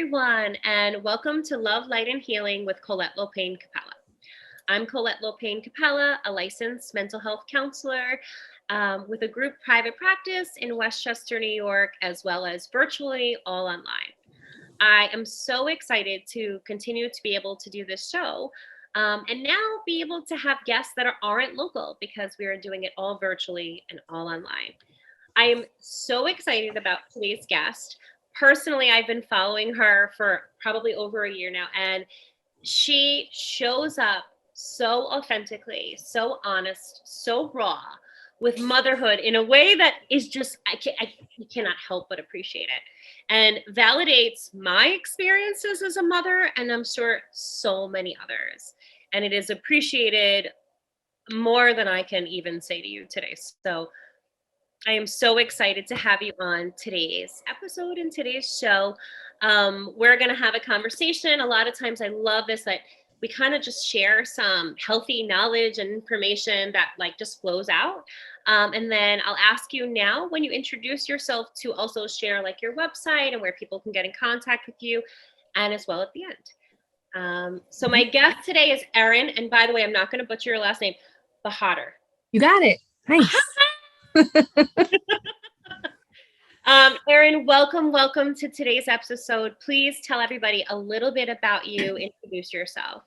everyone, and welcome to Love, Light, and Healing with Colette Lopain Capella. I'm Colette Lopain Capella, a licensed mental health counselor with a group private practice in Westchester, New York, as well as virtually all online. I am so excited to continue to be able to do this show and now be able to have guests that aren't local because we are doing it all virtually and all online. I am so excited about today's guest. Personally, I've been following her for probably over a year now, and she shows up so authentically, so honest, so raw with motherhood in a way that is just, I cannot help but appreciate it, and validates my experiences as a mother, and I'm sure so many others. And it is appreciated more than I can even say to you today. So I am so excited to have you on today's episode and today's show. We're going to have a conversation. A lot of times I love this, that we kind of just share some healthy knowledge and information that like just flows out. And then I'll ask you now, when you introduce yourself, to also share like your website and where people can get in contact with you, and as well at the end. So my guest today is Erin. And by the way, I'm not going to butcher your last name, Bahadur. You got it. Nice. Erin, welcome to today's episode. Please tell everybody a little bit about you. Introduce yourself.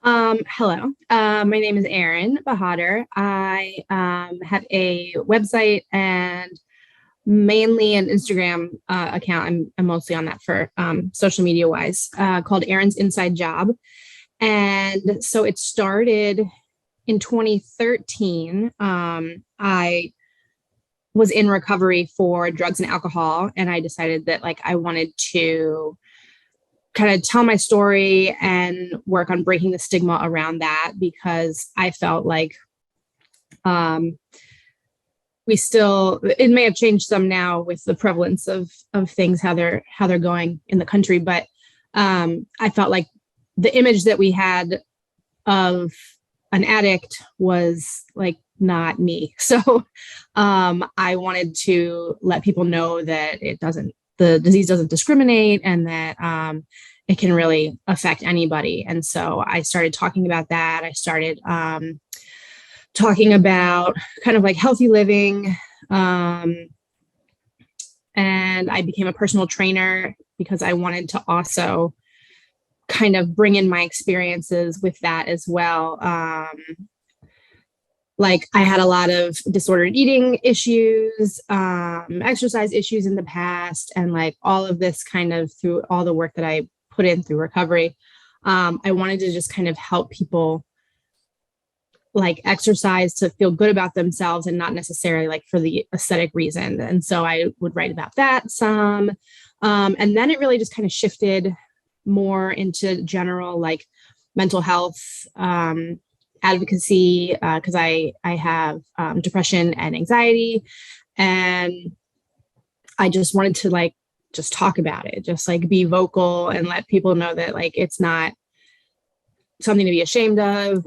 Hello. My name is Erin Bahadur. I have a website and mainly an Instagram account. I'm mostly on that for social media wise, called Erin's Inside Job. And so it started in 2013. I was in recovery for drugs and alcohol, and I decided that like I wanted to kind of tell my story and work on breaking the stigma around that, because I felt like it may have changed some now with the prevalence of things, how they're going in the country, but I felt like the image that we had of an addict was like not me. So I wanted to let people know that the disease doesn't discriminate, and that it can really affect anybody. And so I started talking about that. I started talking about kind of like healthy living. And I became a personal trainer because I wanted to also kind of bring in my experiences with that as well. Like I had a lot of disordered eating issues, exercise issues in the past, and like all of this kind of through all the work that I put in through recovery. I wanted to just kind of help people like exercise to feel good about themselves and not necessarily like for the aesthetic reason. And so I would write about that some. And then it really just kind of shifted more into general like mental health, advocacy, because I have depression and anxiety, and I just wanted to like just talk about it, just like be vocal and let people know that like it's not something to be ashamed of.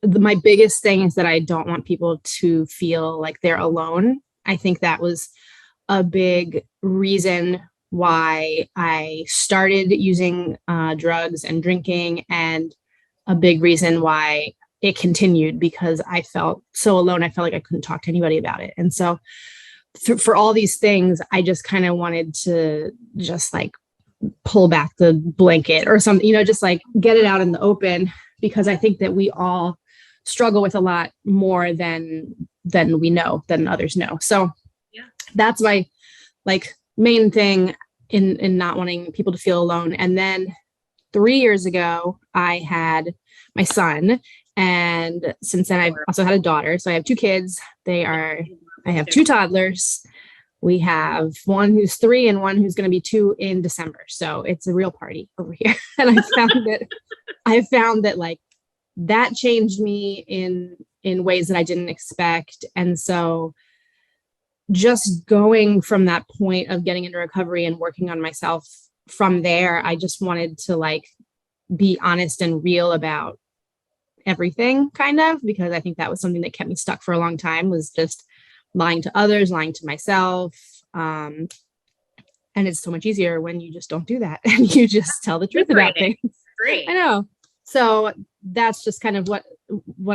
My biggest thing is that I don't want people to feel like they're alone. I think that was a big reason why I started using drugs and drinking, and a big reason why it continued, because I felt so alone. I felt like I couldn't talk to anybody about it. And so for all these things, I just kind of wanted to just like pull back the blanket or something, just like get it out in the open, because I think that we all struggle with a lot more than we know, than others know. So yeah, that's my like main thing in not wanting people to feel alone. And then 3 years ago, I had my son, and since then I've also had a daughter. So I have two kids. I have two toddlers. We have one who's 3 and one who's going to be 2 in December. So it's a real party over here. And I found that like that changed me in ways that I didn't expect. And so just going from that point of getting into recovery and working on myself from there, I just wanted to like be honest and real about everything, kind of, because I think that was something that kept me stuck for a long time, was just lying to others, lying to myself. And And it's so much easier when you just don't do that and you just tell the truth about things. Great. I know. So that's just kind of what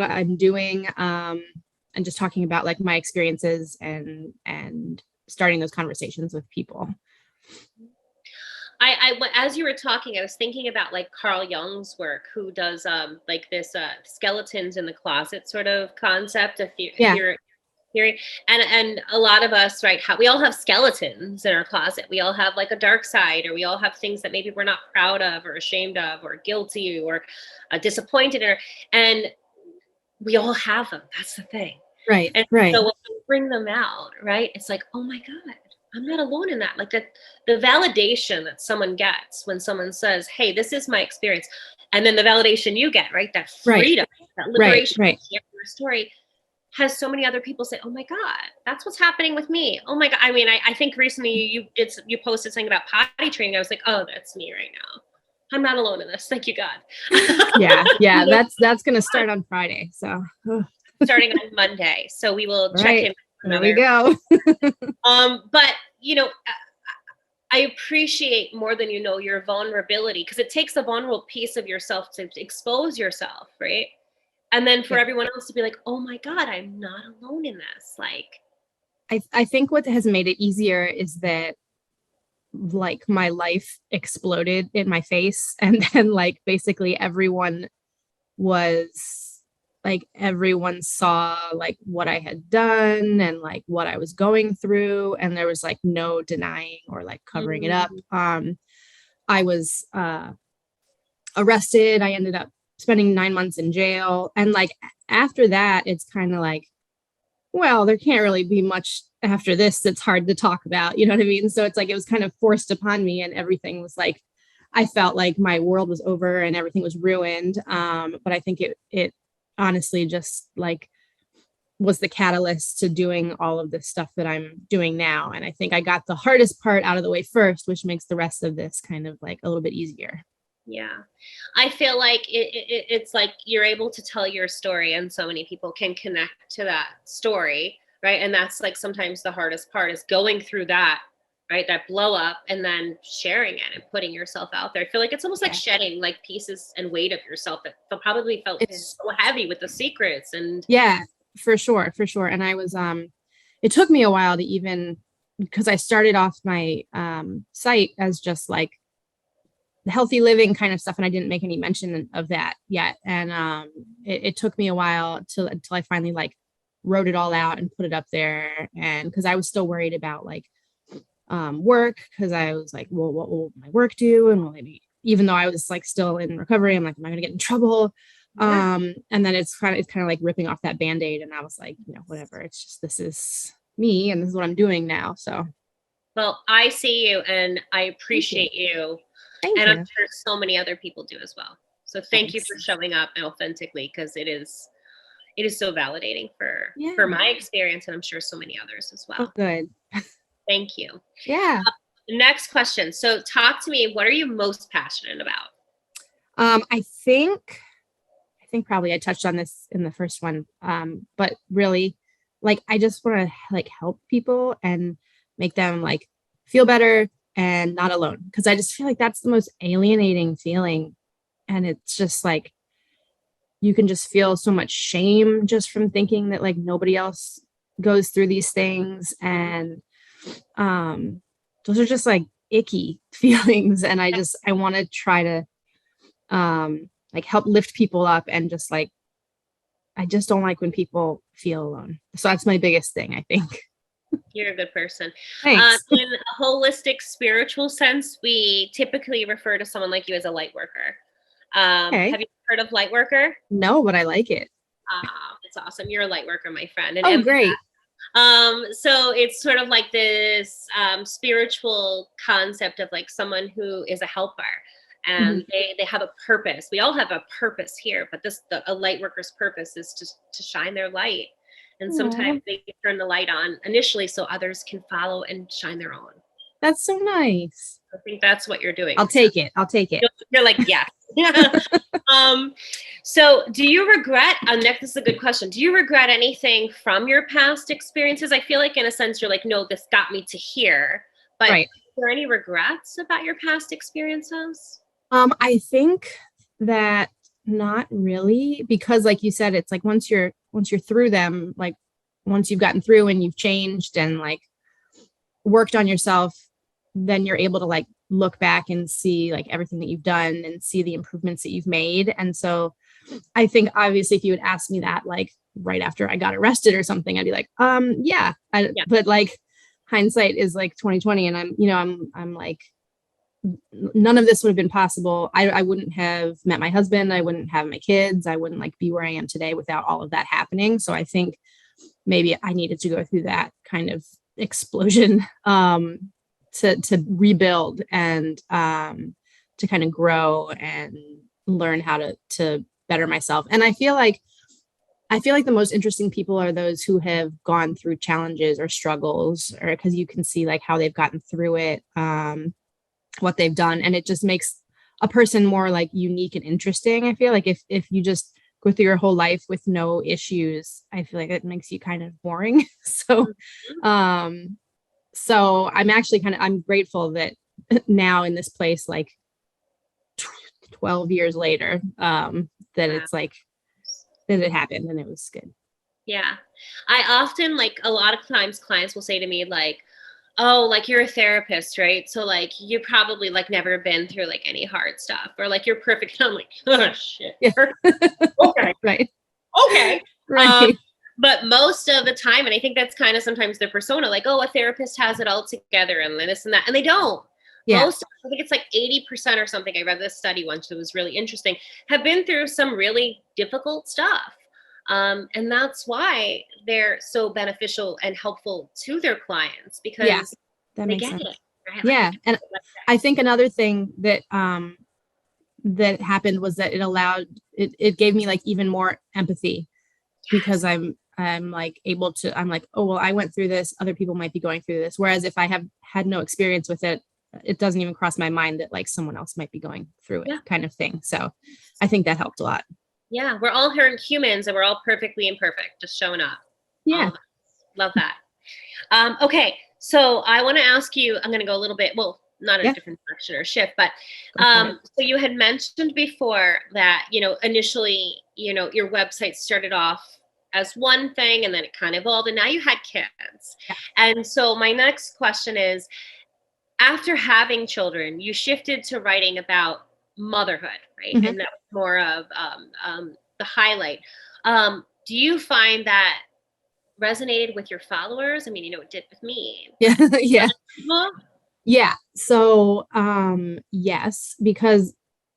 I'm doing. And just talking about like my experiences and starting those conversations with people. As you were talking, I was thinking about like Carl Jung's work, who does like this skeletons in the closet sort of concept of hearing, and a lot of us, right, we all have skeletons in our closet. We all have like a dark side, or we all have things that maybe we're not proud of or ashamed of or guilty or disappointed in, and we all have them. That's the thing. Right. And right. so when we bring them out, right, it's like, oh my God, I'm not alone in that. Like the validation that someone gets when someone says, hey, this is my experience. And then the validation you get, right, that freedom, that liberation, right. to share your story, has so many other people say, oh my God, that's what's happening with me. Oh my God. I mean, I think recently you posted something about potty training. I was like, oh, that's me right now. I'm not alone in this. Thank you, God. Yeah. That's going to start on Friday. So starting on Monday. So we will check in. There we go. But I appreciate more than you know your vulnerability, because it takes a vulnerable piece of yourself to expose yourself, right? And then for everyone else to be like, oh my God, I'm not alone in this. Like, I think what has made it easier is that like my life exploded in my face, and then like basically everyone saw like what I had done and like what I was going through, and there was like no denying or like covering it up. I was arrested. I ended up spending 9 months in jail, and like after that it's kind of like, well, there can't really be much after this that's hard to talk about, you know what I mean? So it's like it was kind of forced upon me, and everything was like, I felt like my world was over and everything was ruined. But I think it honestly just like was the catalyst to doing all of this stuff that I'm doing now. And I think I got the hardest part out of the way first, which makes the rest of this kind of like a little bit easier. Yeah, I feel like it's like you're able to tell your story, and so many people can connect to that story, right? And that's like sometimes the hardest part is going through that, right? That blow up, and then sharing it and putting yourself out there. I feel like it's almost like shedding like pieces and weight of yourself that probably felt so heavy with the secrets. And yeah, for sure. And I was it took me a while to even, because I started off my site as just like the healthy living kind of stuff, and I didn't make any mention of that yet. And it took me a while until I finally like wrote it all out and put it up there. And because I was still worried about like work, because I was like, well, what will my work do? And will maybe, even though I was like still in recovery, I'm like, am I gonna get in trouble? And then it's kind of like ripping off that band-aid, and I was like, you know, whatever, it's just, this is me and this is what I'm doing now. So well, I see you and I appreciate you. Thank and you. I'm sure so many other people do as well. So thank you for showing up authentically, because it is so validating for my experience, and I'm sure so many others as well. Oh, good. Thank you. Yeah. Next question. So talk to me. What are you most passionate about? I think probably I touched on this in the first one. But really, like, I just want to like help people and make them like feel better and not alone, because I just feel like that's the most alienating feeling. And it's just like, you can just feel so much shame just from thinking that like nobody else goes through these I those are just like icky feelings. And I want to try to like help lift people up, and just like, I just don't like when people feel alone. So that's my biggest thing, I think. You're a good person. Thanks. In a holistic spiritual sense, we typically refer to someone like you as a light worker. Okay. Have you heard of light worker? No, but I like it. It's awesome. You're a light worker, my friend. And oh, great. So it's sort of like this spiritual concept of like someone who is a helper, and they have a purpose. We all have a purpose here, but a light worker's purpose is to shine their light. And sometimes they turn the light on initially so others can follow and shine their own. That's so nice. I think that's what you're doing. I'll take it. You're like, yeah. So do you regret, Nick, this is a good question. Do you regret anything from your past experiences? I feel like in a sense you're like, no, this got me to here. But there any regrets about your past experiences? I think that not really, because like you said, it's like once you're through them, like once you've gotten through and you've changed and like worked on yourself, then you're able to like look back and see like everything that you've done and see the improvements that you've made. And so I think obviously if you would ask me that like right after I got arrested or something, I'd be like, yeah. Yeah. But like hindsight is like 2020, and I'm like, none of this would have been possible. I wouldn't have met my husband. I wouldn't have my kids. I wouldn't like be where I am today without all of that happening. So I think maybe I needed to go through that kind of explosion to rebuild and to kind of grow and learn how to better myself. And I feel like the most interesting people are those who have gone through challenges or struggles, or because you can see like how they've gotten through it, what they've done, and it just makes a person more like unique and interesting. I feel like if you just go through your whole life with no issues, I feel like it makes you kind of boring. So I'm actually I'm grateful that now in this place, like 12 years later, that it's like that it happened and it was good. Yeah. I often, like, a lot of times clients will say to me, like, oh, like, you're a therapist, right? So, like, you probably, like, never been through, like, any hard stuff, or like, you're perfect. And I'm like, oh, shit. Yeah. Okay. Right. Okay. Right. But most of the time, and I think that's kind of sometimes their persona, like, oh, a therapist has it all together and this and that. And they don't. Yeah. Most, I think it's like 80% or something. I read this study once that was really interesting, have been through some really difficult stuff. And that's why they're so beneficial and helpful to their clients, because Yeah. That they makes get sense. it. Right? Yeah. Like, And I think another thing that that happened was that it gave me like even more empathy, because yes. I'm like able to, I'm like, oh well, I went through this, other people might be going through this, whereas if I have had no experience with it, it doesn't even cross my mind that like someone else might be going through it, Yeah. kind of thing. So I think that helped a lot. Yeah. We're all humans, and we're all perfectly imperfect, just showing up. All Yeah. of us. Love that. Okay. So I want to ask you, I'm going to go a little bit, well, not a Yeah. different direction or shift, but Go for it. so you had mentioned before that, initially, your website started off as one thing, and then it kind of evolved, and now you had kids. Yeah. And so my next question is, after having children, you shifted to writing about motherhood, right? Mhm. And that was more of the highlight. Do you find that resonated with your followers? I mean, it did with me. Yeah. Yeah. Well, Yeah. So yes, because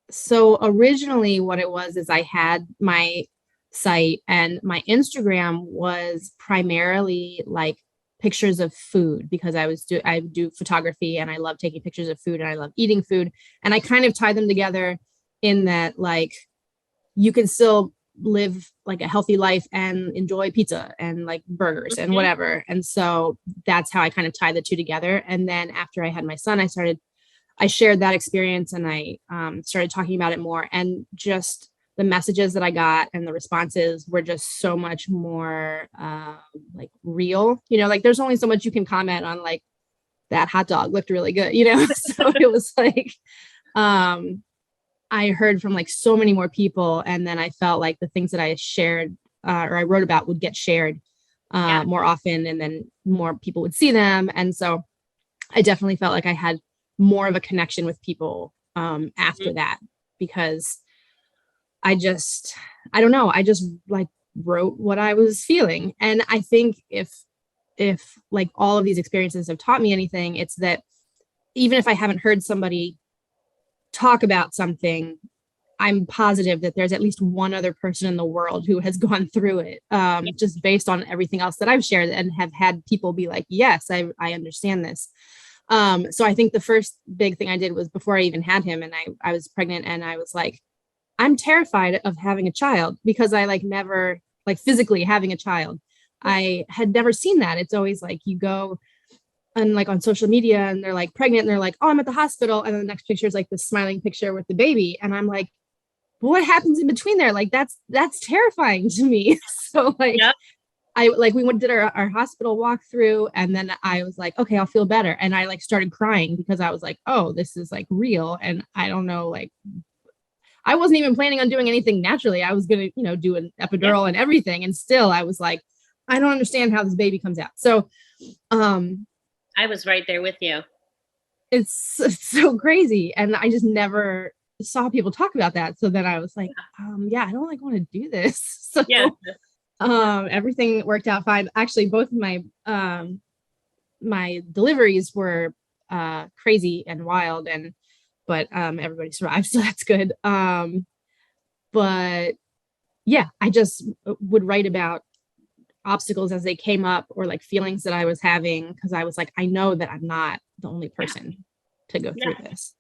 so originally what it was is I had my site, and my Instagram was primarily like pictures of food, because I do photography and I love taking pictures of food and I love eating food, and I kind of tie them together in that like you can still live like a healthy life and enjoy pizza and like burgers and mhm. whatever. And so that's how I kind of tie the two together. And then after I had my son, I shared that experience, and I started talking about it more, and just the messages that I got and the responses were just so much more like real, like there's only so much you can comment on, like that hot dog looked really good, so it was like, I heard from like so many more people, and then I felt like the things that I shared or I wrote about would get shared Yeah. more often, and then more people would see them. And so I definitely felt like I had more of a connection with people after Mhm. that, because I don't know, I just like wrote what I was feeling. And I think if like all of these experiences have taught me anything, it's that even if I haven't heard somebody talk about something, I'm positive that there's at least one other person in the world who has gone through it, Yeah. just based on everything else that I've shared, and have had people be like, yes, I understand this. So I think the first big thing I did was before I even had him, and I was pregnant, and I was like, I'm terrified of having a child, because I like never like physically having a child. I had never seen that. It's always like you go and like on social media and they're like pregnant and they're like, oh, I'm at the hospital. And then the next picture is like the smiling picture with the baby. And I'm like, what happens in between there? Like that's terrifying to me. So like, Yeah. I like we went did our hospital walkthrough, and then I was like, okay, I'll feel better. And I like started crying because I was like, oh, this is like real. And I don't know, like I wasn't even planning on doing anything naturally. I was gonna, do an epidural and everything. And still I was like, I don't understand how this baby comes out. So I was right there with you. It's so crazy. And I just never saw people talk about that. So then I was like, I don't like want to do this. So everything worked out fine. Actually, both of my deliveries were crazy and wild, but everybody survived, so that's good. But yeah, I just would write about obstacles as they came up, or like feelings that I was having, because I was like, I know that I'm not the only person to go through this.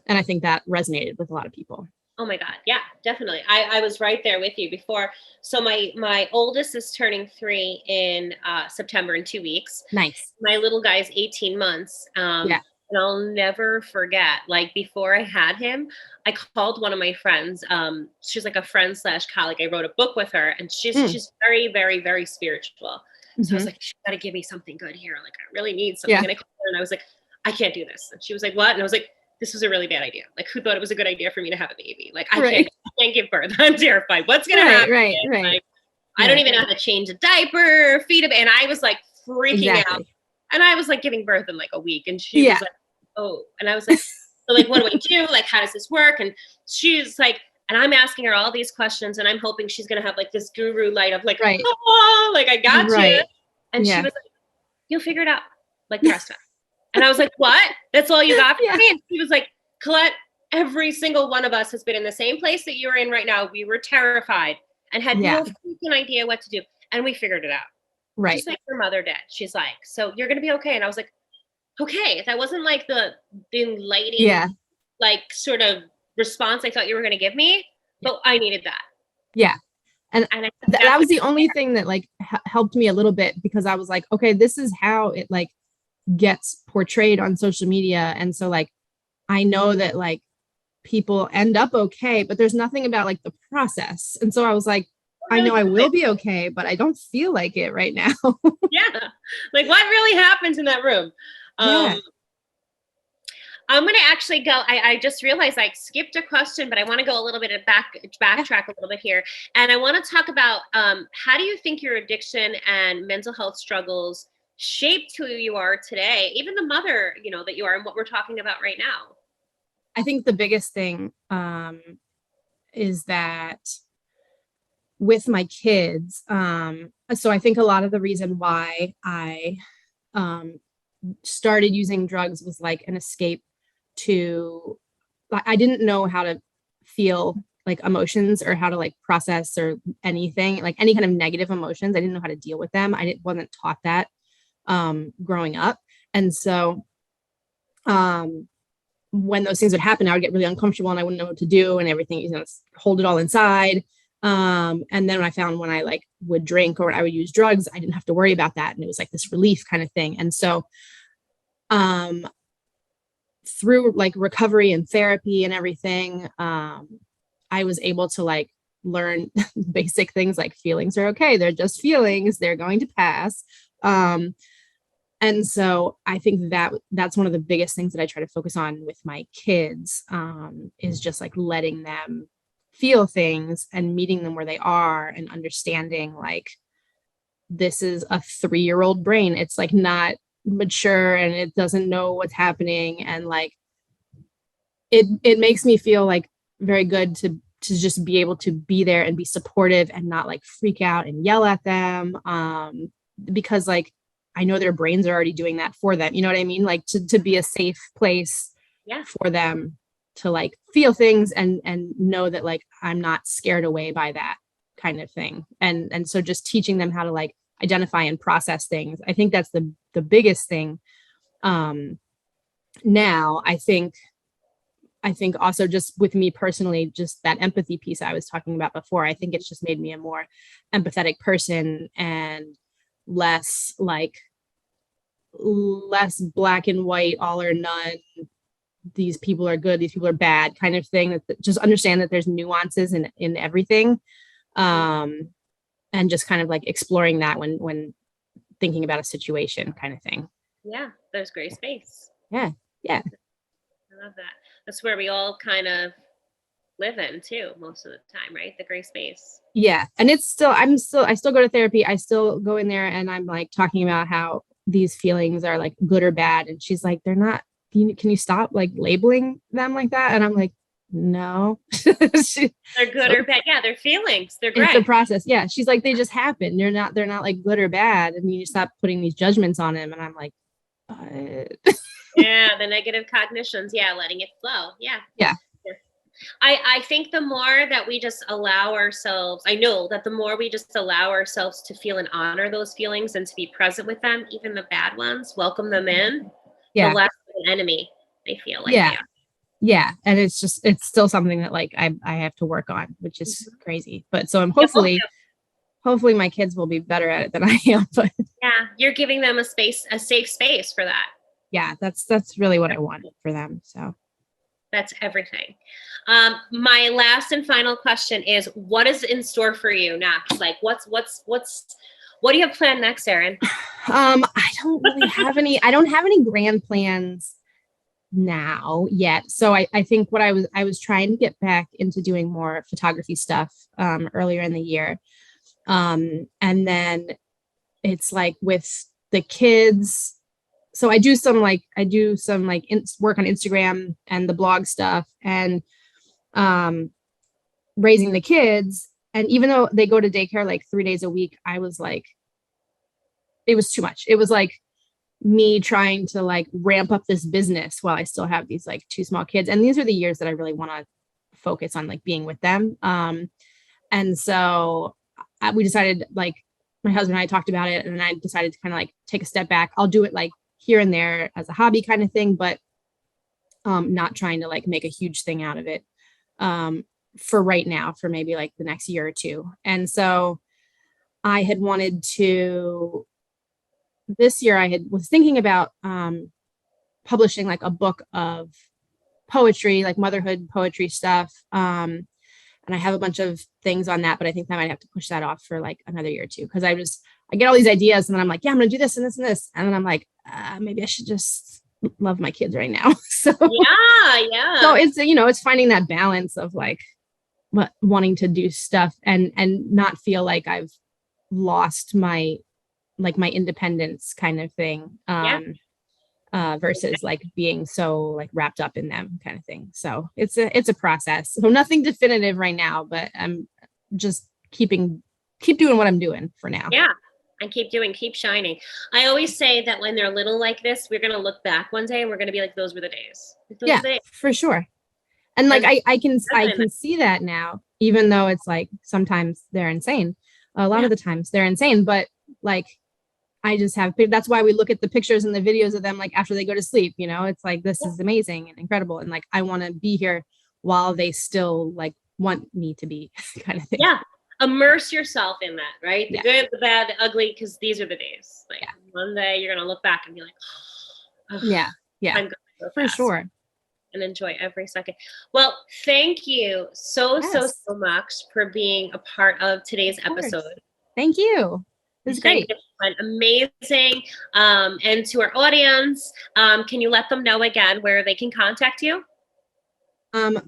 And I think that resonated with a lot of people. Oh my God. Yeah, definitely. I was right there with you before. So my oldest is turning 3 in September, in 2 weeks. Nice. My little guy's 18 months. And I'll never forget, like before I had him, I called one of my friends. She's like a friend / colleague. I wrote a book with her, and she's very, very, very spiritual. So I was like, she's got to give me something good here. Like I really need something. And I called her and I was like, I can't do this. And she was like, what? And I was like, this was a really bad idea. Like, who thought it was a good idea for me to have a baby? Like, I can't give birth. I'm terrified. What's going to happen? Right. Like, I don't even know how to change a diaper, feed a baby. And I was like freaking out. And I was like giving birth in like a week. And she was like, oh. And I was like, so like, what do I do? Like, how does this work? And she's like, and I'm asking her all these questions, and I'm hoping she's going to have like this guru light of like, oh, like I got you. And she was like, you'll figure it out. Like, trust me. And I was like, what? That's all you got for me? And she was like, Colette, every single one of us has been in the same place that you're in right now. We were terrified and had no freaking idea what to do. And we figured it out. Right. Just like your mother did. She's like, so you're going to be okay. And I was like, okay. That wasn't like the enlightening, like sort of response I thought you were going to give me, but I needed that. Yeah. And that was the only thing that like helped me a little bit, because I was like, okay, this is how it like gets portrayed on social media. And so like, I know that like people end up okay, but there's nothing about like the process. And so I was like, I know I will be okay, but I don't feel like it right now. Like what really happens in that room? I'm going to actually go. I just realized I skipped a question, but I want to go a little bit of backtrack a little bit here. And I want to talk about how do you think your addiction and mental health struggles shaped who you are today, even the mother, that you are, and what we're talking about right now? I think the biggest thing is that with my kids, so I think a lot of the reason why I started using drugs was like an escape to, I didn't know how to feel like emotions, or how to like process or anything, like any kind of negative emotions. I didn't know how to deal with them. Wasn't taught that growing up. And so when those things would happen, I would get really uncomfortable and I wouldn't know what to do and everything, hold it all inside. And then I found when I like would drink or I would use drugs, I didn't have to worry about that. And it was like this relief kind of thing. And so through like recovery and therapy and everything, I was able to like learn basic things like feelings are okay. They're just feelings. They're going to pass. And so I think that that's one of the biggest things that I try to focus on with my kids, is just like letting them feel things and meeting them where they are and understanding like this is a 3-year-old brain. It's like not mature and it doesn't know what's happening. And like it makes me feel like very good to just be able to be there and be supportive and not like freak out and yell at them, because like I know their brains are already doing that for them. You know what I mean? Like to be a safe place for them to like feel things and know that like I'm not scared away by that kind of thing. And so just teaching them how to like identify and process things. I think that's the biggest thing. Now I think also just with me personally, just that empathy piece I was talking about before, I think it's just made me a more empathetic person and less black and white, all or none. These people are good, these people are bad kind of thing. That just understand that there's nuances in everything. and just kind of like exploring that when thinking about a situation kind of thing. Yeah, there's gray space. Yeah. Yeah. I love that. That's where we all kind of live in too, most of the time, right? The gray space. Yeah. And it's still, I still go to therapy. I still go in there and I'm like talking about how these feelings are like good or bad. And she's like, they're not, can you stop like labeling them like that? And I'm like, no. They're good or bad. Yeah, they're feelings. They're great. It's a process. Yeah. She's like, they just happen. They're not like good or bad. And you stop putting these judgments on them. And I'm like, yeah, the negative cognitions. Yeah, letting it flow. Yeah. Yeah. I think the more that we just allow ourselves, I know that the more we just allow ourselves to feel and honor those feelings and to be present with them, even the bad ones, welcome them in, yeah. the less of an enemy they feel like yeah. they are. Yeah. And it's still something that like I have to work on, which is crazy. But so I'm hopefully my kids will be better at it than I am. But yeah, you're giving them a safe space for that. Yeah, that's really what I want for them. So that's everything. My last and final question is, what is in store for you next? Like what do you have planned next, Erin? I don't really have any, I don't have any grand plans now yet. So I think what I was trying to get back into doing more photography stuff earlier in the year. And then it's like with the kids, so I do some work on Instagram and the blog stuff and raising the kids. And even though they go to daycare like 3 days a week, I was like, it was too much. It was like me trying to like ramp up this business while I still have these like 2 small kids. And these are the years that I really want to focus on like being with them. And so we decided, like my husband and I talked about it, and I decided to kind of like take a step back. I'll do it like here and there as a hobby kind of thing, but not trying to like make a huge thing out of it for right now, for maybe like the next year or 2. And so I had wanted to, this year was thinking about publishing like a book of poetry, like motherhood poetry stuff. And I have a bunch of things on that, but I think I might have to push that off for like another year or 2. Cause I get all these ideas and then I'm like, yeah, I'm going to do this and this and this. And then I'm like, maybe I should just love my kids right now. So yeah. So it's, it's finding that balance of like wanting to do stuff and not feel like I've lost my independence kind of thing. Versus like being so like wrapped up in them kind of thing. So it's a process. So nothing definitive right now, but I'm just keep doing what I'm doing for now. Yeah. And keep shining. I always say that when they're little like this, we're going to look back one day and we're going to be like, those were the days. For sure. And like, I can see that now, even though it's like, sometimes they're insane. A lot of the times they're insane, but like, I just that's why we look at the pictures and the videos of them, like after they go to sleep, it's like, this is amazing and incredible. And like, I want to be here while they still like want me to be kind of thing. Yeah. Immerse yourself in that, right? The good, the bad, the ugly, because these are the days. Like one day you're going to look back and be like, oh, yeah. I'm going for sure. And enjoy every second. Well, thank you so much for being a part of today's episode. Thank you. It was great. Amazing. And to our audience, can you let them know again where they can contact you?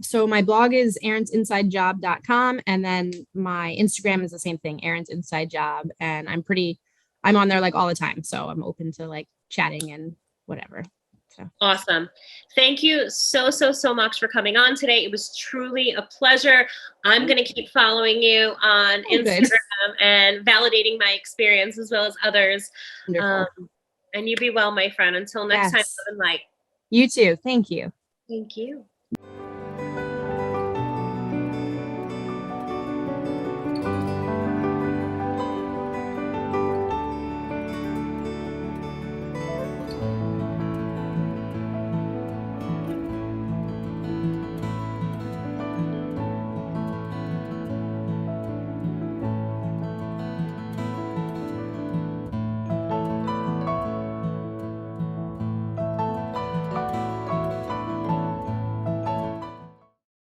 So my blog is erinsinsidejob.com, and then my Instagram is the same thing, Erin's Inside Job, and I'm on there like all the time, so I'm open to like chatting and whatever. So awesome. Thank you so much for coming on today. It was truly a pleasure. I'm going to keep following you on Instagram and validating my experience as well as others. And you be well, my friend. Until next time, love and light. You too. Thank you. Thank you.